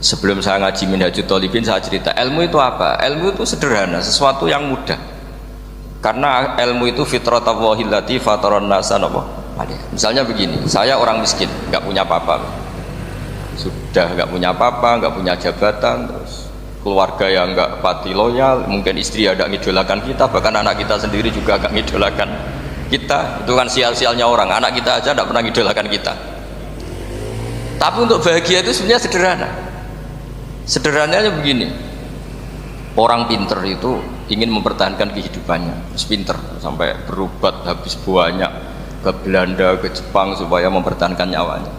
Sebelum saya ngaji Minhajul Thalibin saya cerita ilmu itu apa? Ilmu itu sederhana, sesuatu yang mudah. Karena ilmu itu fitratallahi allati fataran nasa misalnya begini, saya orang miskin, nggak punya apa-apa, sudah nggak punya apa-apa, nggak punya jabatan, terus keluarga yang nggak pati loyal, mungkin istri ada ngidolakan kita, bahkan anak kita sendiri juga nggak ngidolakan kita. Itu kan sial-sialnya orang, anak kita aja nggak pernah ngidolakan kita. Tapi untuk bahagia itu sebenarnya sederhana. Sederhananya begini, orang pinter itu ingin mempertahankan kehidupannya, terus pinter sampai berobat habis banyak ke Belanda, ke Jepang supaya mempertahankan nyawanya.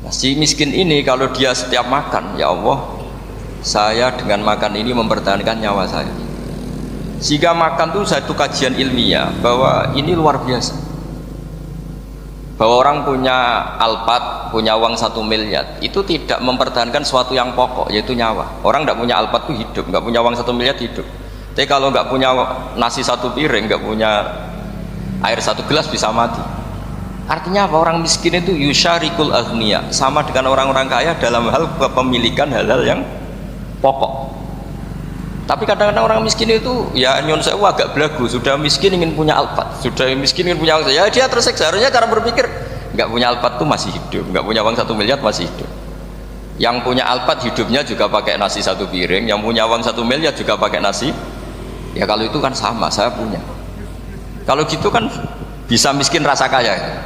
Nah, si miskin ini kalau dia setiap makan, ya Allah, saya dengan makan ini mempertahankan nyawa saya. Jika makan itu satu kajian ilmiah bahwa ini luar biasa. Bahwa orang punya Alphard, punya uang 1 miliar, itu tidak mempertahankan sesuatu yang pokok, yaitu nyawa. Orang tidak punya Alphard itu hidup, nggak punya uang 1 miliar hidup. Tapi kalau nggak punya nasi 1 piring, nggak punya air 1 gelas bisa mati. Artinya apa? Orang miskin itu yusyarikul aghniya, sama dengan orang-orang kaya dalam hal kepemilikan hal-hal yang pokok. Tapi kadang-kadang orang miskin itu ya nyon sewu agak belagu, sudah miskin ingin punya Alphard, sudah miskin ingin punya uang, ya dia tersiksa. Harusnya cara berpikir nggak punya Alphard tuh masih hidup, nggak punya uang 1 miliar masih hidup. Yang punya Alphard hidupnya juga pakai nasi 1 piring, yang punya uang 1 miliar juga pakai nasi. Ya kalau itu kan sama, saya punya. Kalau gitu kan bisa miskin rasa kaya.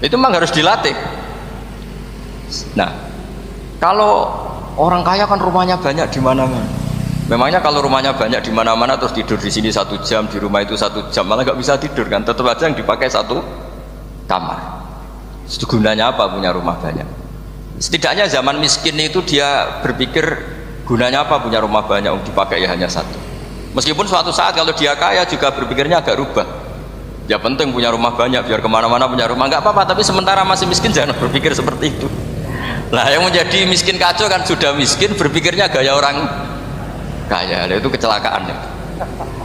Itu memang harus dilatih. Nah, kalau orang kaya kan rumahnya banyak di mana-mana. Memangnya kalau rumahnya banyak di mana-mana terus tidur di sini 1 jam, di rumah itu 1 jam, malah nggak bisa tidur kan? Tetap aja yang dipakai 1 kamar. Itu gunanya apa punya rumah banyak? Setidaknya zaman miskin itu dia berpikir gunanya apa punya rumah banyak, dipakai ya hanya 1. Meskipun suatu saat kalau dia kaya juga berpikirnya agak rubah. Ya penting punya rumah banyak biar kemana-mana punya rumah, nggak apa-apa. Tapi sementara masih miskin jangan berpikir seperti itu. Nah, yang menjadi miskin kacau kan sudah miskin berpikirnya gaya orang kaya, itu kecelakaan.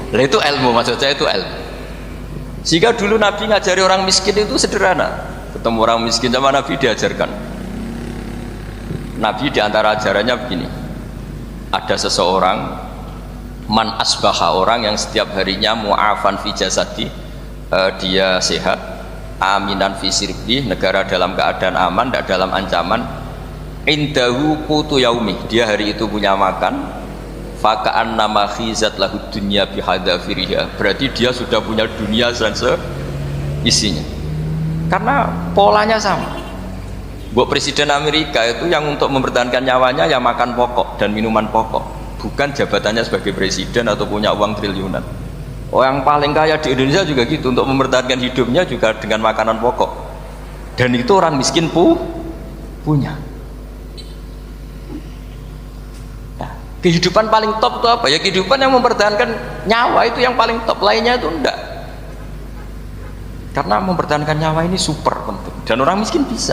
Nah, itu ilmu, maksud saya itu ilmu. Jika dulu Nabi ngajari orang miskin itu sederhana, ketemu orang miskin sama Nabi diajarkan. Nabi diantara ajarannya begini, ada seseorang man asbaha, orang yang setiap harinya mu'afan fi jasadi, dia sehat, aminan fi sirbi, negara dalam keadaan aman, tidak dalam ancaman, indahu qutu yaumi, dia hari itu punya makan, faka'an nama khizat lahu dunya bihadafiriha, berarti dia sudah punya dunia dan seisinya. Karena polanya sama. Buat Presiden Amerika itu yang untuk mempertahankan nyawanya ya makan pokok dan minuman pokok, bukan jabatannya sebagai presiden atau punya uang triliunan. Yang paling kaya di Indonesia juga gitu, untuk mempertahankan hidupnya juga dengan makanan pokok, dan itu orang miskin punya. Kehidupan paling top itu apa? Ya kehidupan yang mempertahankan nyawa itu yang paling top, lainnya itu enggak. Karena mempertahankan nyawa ini super penting dan orang miskin bisa.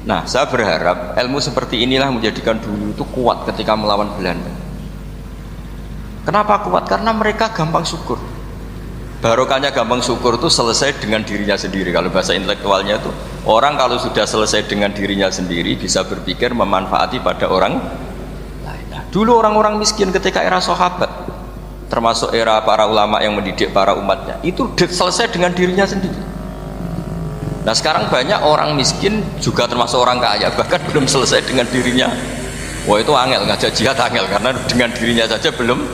Nah, saya berharap ilmu seperti inilah menjadikan dulu itu kuat ketika melawan Belanda. Kenapa kuat? Karena mereka gampang syukur. Barokahnya gampang syukur itu selesai dengan dirinya sendiri. Kalau bahasa intelektualnya itu, orang kalau sudah selesai dengan dirinya sendiri bisa berpikir memanfaati pada orang. Dulu orang-orang miskin ketika era sahabat, termasuk era para ulama yang mendidik para umatnya, itu selesai dengan dirinya sendiri. Nah, sekarang banyak orang miskin juga termasuk orang kaya, bahkan belum selesai dengan dirinya. Wah, itu angel, ngajak jihad angel, karena dengan dirinya saja belum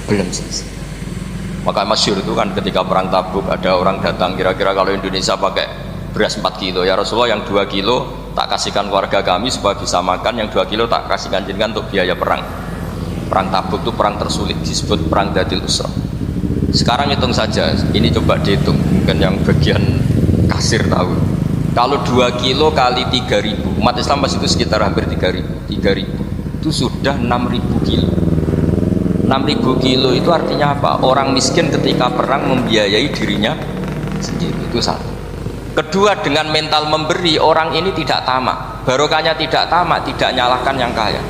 selesai. Maka masyhur itu kan ketika perang Tabuk, ada orang datang, kira-kira kalau Indonesia pakai beras 4 kilo, ya Rasulullah yang 2 kilo tak kasihkan keluarga kami supaya bisa makan, yang 2 kilo tak kasihkan jenengan untuk biaya perang. Perang Tabuk itu perang tersulit, disebut perang Dadil Usra. Sekarang hitung saja, ini coba dihitung, mungkin yang bagian kasir tahu. Kalau 2 kilo kali 3.000, umat Islam masih itu sekitar hampir 3.000, itu sudah 6.000 kilo. 6.000 kilo itu artinya apa? Orang miskin ketika perang membiayai dirinya sendiri, itu satu. Kedua, dengan mental memberi, orang ini tidak tamak. Barokahnya tidak tamak, tidak nyalahkan yang kaya.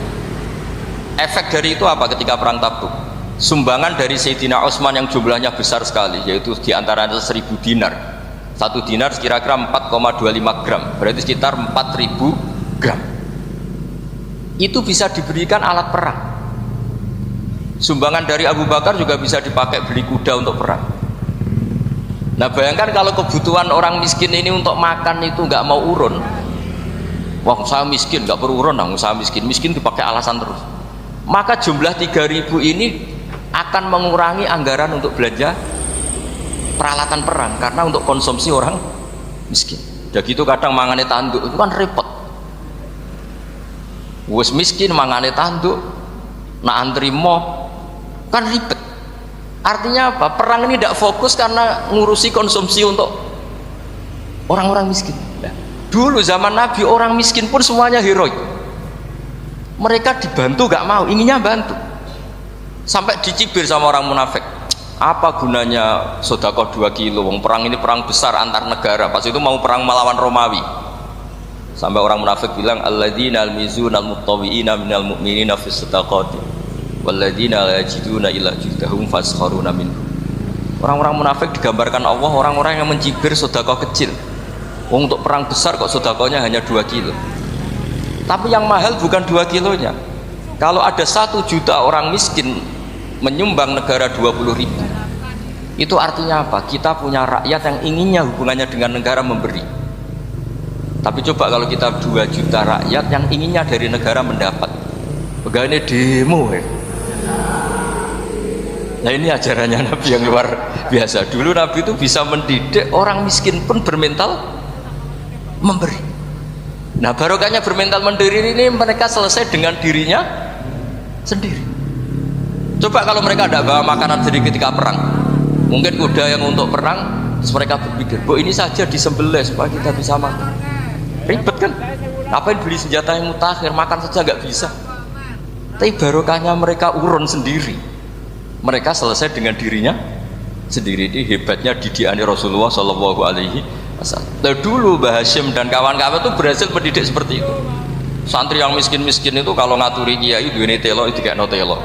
Efek dari itu apa ketika perang Tabuk? Sumbangan dari Sayyidina Utsman yang jumlahnya besar sekali, yaitu diantaranya 1.000 dinar. 1 dinar kira-kira 4,25 gram, berarti sekitar 4.000 gram. Itu bisa diberikan alat perang. Sumbangan dari Abu Bakar juga bisa dipakai beli kuda untuk perang. Nah bayangkan kalau kebutuhan orang miskin ini untuk makan itu nggak mau urun. Wah saya miskin nggak perlu urun, saya miskin dipakai alasan terus. Maka jumlah 3.000 ini akan mengurangi anggaran untuk belanja peralatan perang karena untuk konsumsi orang miskin. Udah gitu kadang mangane tanduk itu kan repot. Wes miskin mangane tanduk, nak antri mob kan ribet. Artinya apa? Perang ini tidak fokus karena ngurusi konsumsi untuk orang-orang miskin. Nah, dulu zaman Nabi orang miskin pun semuanya heroik. Mereka dibantu gak mau, inginnya bantu. Sampai dicibir sama orang munafik. Apa gunanya sedekah 2 kilo? Perang ini perang besar antar negara. Pas itu mau perang melawan Romawi. Sampai orang munafik bilang alladzina almizuna almuttawiina minal mu'minina fis sadaqati walladzina la yajiduna illa juhdahum faskharuna minhum. Orang-orang munafik digambarkan Allah orang-orang yang mencibir sedekah kecil. Untuk perang besar kok sedekahnya hanya 2 kilo. Tapi yang mahal bukan 2 kilonya. Kalau ada 1 juta orang miskin menyumbang negara 20.000, itu artinya apa? Kita punya rakyat yang inginnya hubungannya dengan negara memberi. Tapi coba kalau kita 2 juta rakyat yang inginnya dari negara mendapat, pegawainya demo ya. Nah ini ajarannya Nabi yang luar biasa. Dulu Nabi itu bisa mendidik orang miskin pun bermental memberi. Nah barokahnya bermental mandiri ini mereka selesai dengan dirinya sendiri. Coba kalau mereka tidak bawa makanan sendiri ketika perang, mungkin kuda yang untuk perang, terus mereka berpikir, bu ini saja disembelih supaya kita bisa makan. Ribet kan? Ngapain beli senjata yang mutakhir, makan saja nggak bisa. Tapi barokahnya mereka urun sendiri. Mereka selesai dengan dirinya sendiri. Ini hebatnya didikan Rasulullah Shallallahu Alaihi Wasallam. Dulu Mbah Hashim dan kawan-kawan itu berhasil mendidik seperti itu. Santri yang miskin-miskin itu kalau ngaturi kiai duwene telo dikekno telo,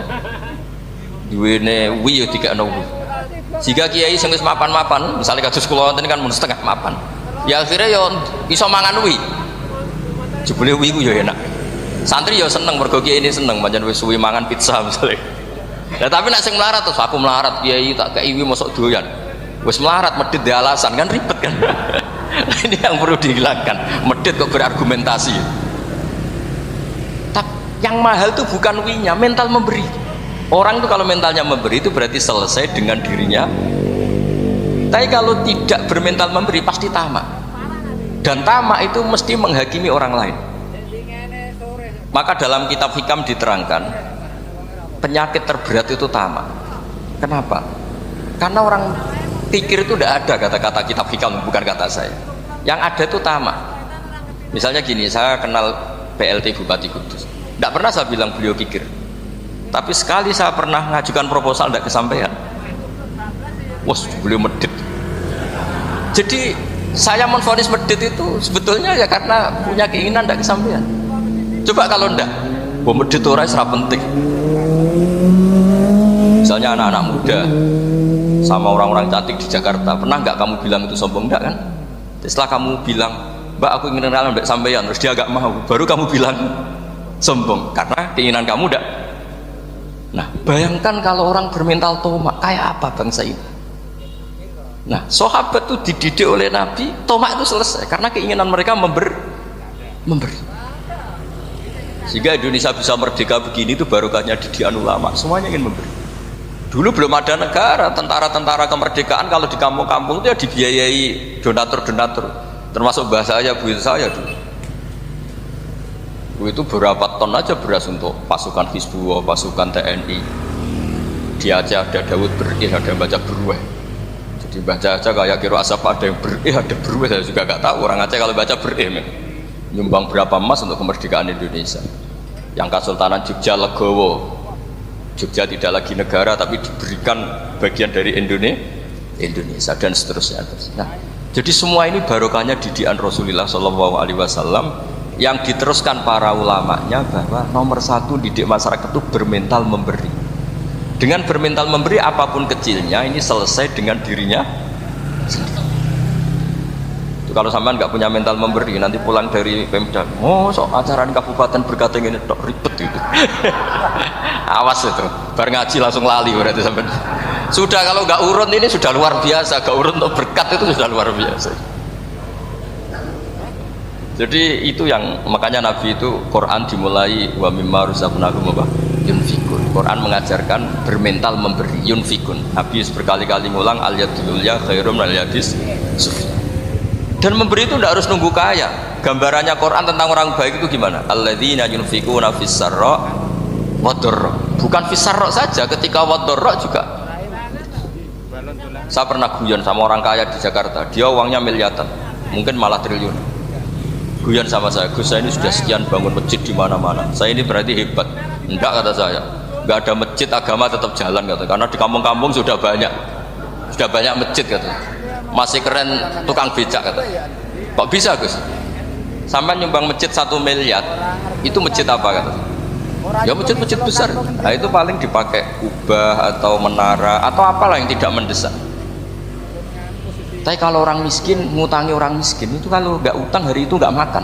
duwene wi dikekno wi. Jika kiai sing wis mapan-mapan, misalnya kados kula wonten kan mun setengah mapan, ya akhirnya ya iso mangan wi. Jebule wi ku ya enak. Santri ya seneng mergo kiai ini seneng pancen wis suwi mangan pizza misalnya. Nah, tapi nak sing melarat terus aku melarat kiai tak kei wi mosok doyan. Wis melarat medhit di alasan kan ribet kan. Ini yang perlu dihilangkan. Medhit kok berargumentasi. Tapi yang mahal itu bukan winya, mental memberi. Orang itu kalau mentalnya memberi itu berarti selesai dengan dirinya. Tapi kalau tidak bermental memberi pasti tamak. Dan tamak itu mesti menghakimi orang lain. Maka dalam kitab hikam diterangkan penyakit terberat itu tamak. Kenapa? Karena orang pikir itu tidak ada kata-kata kitab hikam, bukan kata saya. Yang ada itu tamak. Misalnya gini, saya kenal PLT Bupati Kudus. Tidak pernah saya bilang beliau kikir. Tapi sekali saya pernah ngajukan proposal tidak kesampaian. Wah, beliau medit. Jadi saya menvonis medit itu sebetulnya ya karena punya keinginan tidak kesampaian. Coba kalau enggak, medit itu orang serap penting. Misalnya anak-anak muda sama orang-orang cantik di Jakarta, pernah nggak kamu bilang itu sombong? Enggak kan? Setelah kamu bilang, Mbak aku ingin kenalan Mbak sampeyan, terus dia agak mau, baru kamu bilang sombong karena keinginan kamu enggak. Nah bayangkan kalau orang bermental tomak kayak apa bangsa ini. Nah sahabat itu dididik oleh Nabi, tomak itu selesai karena keinginan mereka memberi. Sehingga Indonesia bisa merdeka begini itu barokahnya didikan ulama, semuanya ingin memberi. Dulu belum ada negara, tentara-tentara kemerdekaan kalau di kampung-kampung itu ya dibiayai donatur-donatur, termasuk bahasa saya, bu saya dulu. Itu berapa ton aja beras untuk pasukan Hizbullah, pasukan TNI. Di Aceh ada Daud berih, ada yang baca berueh. Jadi baca aja kayak kira asap ada yang berih, ada berueh, saya juga nggak tahu orang Aceh kalau baca berih. Nyumbang berapa emas untuk kemerdekaan Indonesia. Yang Kesultanan Jogja Legowo, Jogja tidak lagi negara tapi diberikan bagian dari Indonesia dan seterusnya. Nah, jadi semua ini barokahnya didikan Rasulullah SAW yang diteruskan para ulamanya bahwa nomor 1 didik masyarakat itu bermental memberi. Dengan bermental memberi apapun kecilnya ini selesai dengan dirinya sendiri. Kalau sampean nggak punya mental memberi, nanti pulang dari Pemda, sok acara kabupaten berkata ini tok ribet itu. Awas itu, bar ngaji langsung lali berarti sampean. Sudah kalau nggak urun ini sudah luar biasa, nggak urun untuk berkat itu sudah luar biasa. Jadi itu yang makanya Nabi itu Quran dimulai wa mimma razaqnahum yunfikun. Quran mengajarkan bermental memberi, yunfikun. Nabi berkali-kali ngulang al yadul ya khairum al yadis sufla. Dan memberi itu tidak harus nunggu kaya. Gambarannya Quran tentang orang baik itu gimana? Alladzina yunfikuna fis sarra wad dharra. Bukan fis sarra saja, ketika wad dharra juga. Saya pernah guyon sama orang kaya di Jakarta, dia uangnya miliaran, mungkin malah triliun. Guyon sama saya, Gus saya ini sudah sekian bangun masjid di mana-mana. Saya ini berarti hebat. Enggak, kata saya. Enggak ada masjid, agama tetap jalan kata. Karena di kampung-kampung sudah banyak masjid kata. Masih keren tukang becak kata. Kok bisa Gus? Sampai nyumbang masjid 1 miliar, itu masjid apa kata? Ya masjid-masjid besar. Nah itu paling dipakai kubah atau menara atau apalah yang tidak mendesak. Tapi kalau orang miskin ngutangi orang miskin itu kalau nggak utang hari itu nggak makan.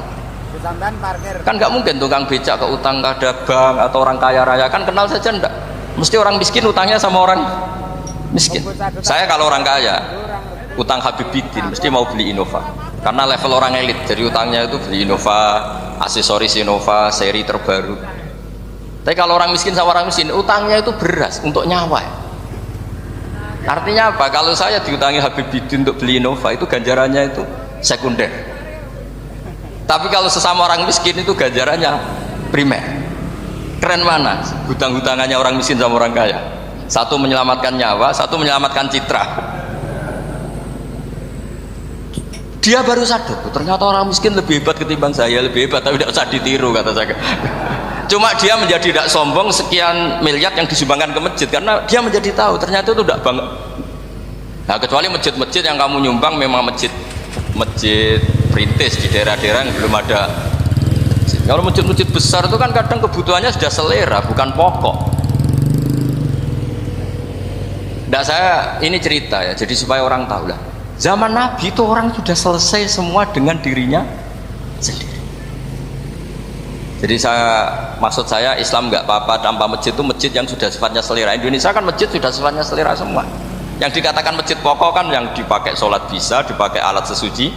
Kan nggak mungkin tukang becak ke utang ada bank atau orang kaya raya kan kenal saja ndak. Mesti orang miskin utangnya sama orang miskin. Saya kalau orang kaya utang Habibidin mesti mau beli Innova karena level orang elit. Jadi utangnya itu beli Innova, aksesoris Innova, seri terbaru. Tapi kalau orang miskin sama orang miskin utangnya itu beras untuk nyawa. Artinya apa? Kalau saya diutangi Habibidin untuk beli Innova itu ganjarannya itu sekunder. Tapi kalau sesama orang miskin itu ganjarannya primer. Keren mana? Hutang-hutangannya orang miskin sama orang kaya. Satu menyelamatkan nyawa, satu menyelamatkan citra. Dia baru sadar, ternyata orang miskin lebih hebat ketimbang saya, lebih hebat tapi tidak usah ditiru kata saya. Cuma dia menjadi tidak sombong sekian miliar yang disumbangkan ke masjid karena dia menjadi tahu ternyata itu tidak banget. Nah kecuali masjid-masjid yang kamu nyumbang memang masjid perintis di daerah-daerah yang belum ada. Kalau masjid-masjid besar itu kan kadang kebutuhannya sudah selera bukan pokok. Nah saya ini cerita ya jadi supaya orang tahu lah. Zaman Nabi itu orang sudah selesai semua dengan dirinya sendiri. Jadi maksud saya Islam nggak apa-apa tanpa masjid itu masjid yang sudah sifatnya selera. Indonesia kan masjid sudah sifatnya selera semua. Yang dikatakan masjid pokok kan yang dipakai sholat bisa, dipakai alat sesuci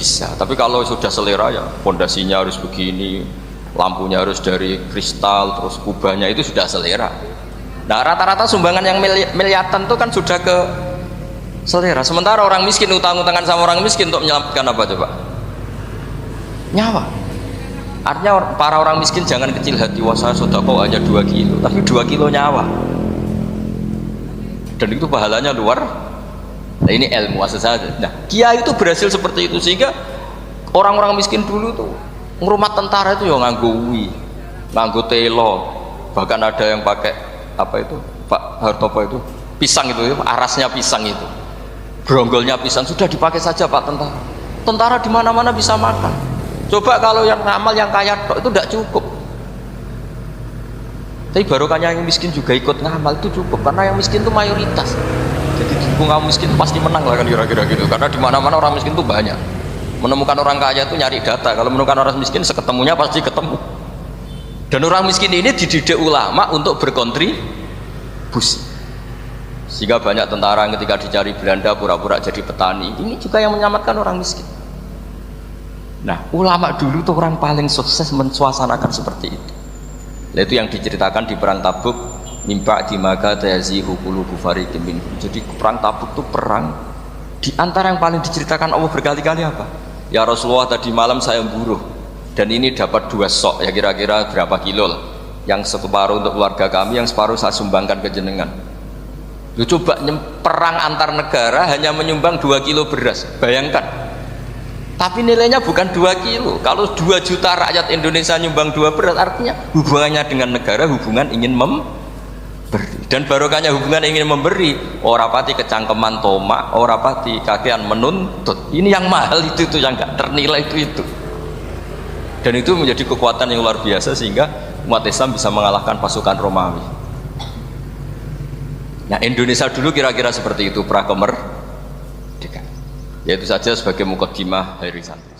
bisa. Tapi kalau sudah selera ya pondasinya harus begini, lampunya harus dari kristal, terus kubahnya itu sudah selera. Nah rata-rata sumbangan yang miliatan itu kan sudah ke selera. Sementara orang miskin utang-utangan sama orang miskin untuk menyelamatkan apa coba? Nyawa. Artinya para orang miskin jangan kecil hati, wah saya sedekah hanya 2 kilo, tapi 2 kilo nyawa. Dan itu pahalanya luar. Nah ini ilmu asal saja. Nah kiai itu berhasil seperti itu sehingga orang-orang miskin dulu tuh ngurmat tentara itu ya nganggo wi, nganggo telo, bahkan ada yang pakai apa itu Pak Hartopo itu pisang itu, arasnya pisang itu, gronggolnya pisang sudah dipakai saja Pak tentara. Tentara di mana-mana bisa makan. Coba kalau yang ngamal yang kaya itu tidak cukup. Tapi barokahnya yang miskin juga ikut ngamal itu cukup karena yang miskin itu mayoritas. Jadi kaum miskin pasti menang lah kan kira-kira gitu. Karena di mana-mana orang miskin itu banyak. Menemukan orang kaya itu nyari data. Kalau menemukan orang miskin seketemunya pasti ketemu. Dan orang miskin ini dididik ulama untuk berkontribusi. Sehingga banyak tentara yang ketika dicari Belanda pura-pura jadi petani. Ini juga yang menyelamatkan orang miskin. Nah, ulama dulu tuh orang paling sukses mensuasanakan seperti itu. Nah, itu yang diceritakan di perang Tabuk, mimpa di maga tayazihu qulubu fariqin minhum. Jadi perang Tabuk itu perang di antara yang paling diceritakan Allah berkali-kali apa? Ya Rasulullah tadi malam saya buruh dan ini dapat 2 sok ya kira-kira berapa kilo lah. Yang separuh untuk keluarga kami, yang separuh saya sumbangkan ke jenengan. Lu coba perang antar negara hanya menyumbang 2 kilo beras, bayangkan. Tapi nilainya bukan 2 kilo. Kalau 2 juta rakyat Indonesia nyumbang 2 beras, artinya hubungannya dengan negara hubungan ingin memberi. Dan barokahnya hubungan ingin memberi, ora pati kecangkeman tomak, ora pati kakean menuntut. Ini yang mahal itu yang gak ternilai itu. Dan itu menjadi kekuatan yang luar biasa sehingga umat Islam bisa mengalahkan pasukan Romawi. Nah Indonesia dulu kira-kira seperti itu pra kemerdekaan. Ya itu saja sebagai mukaddimah hari santri.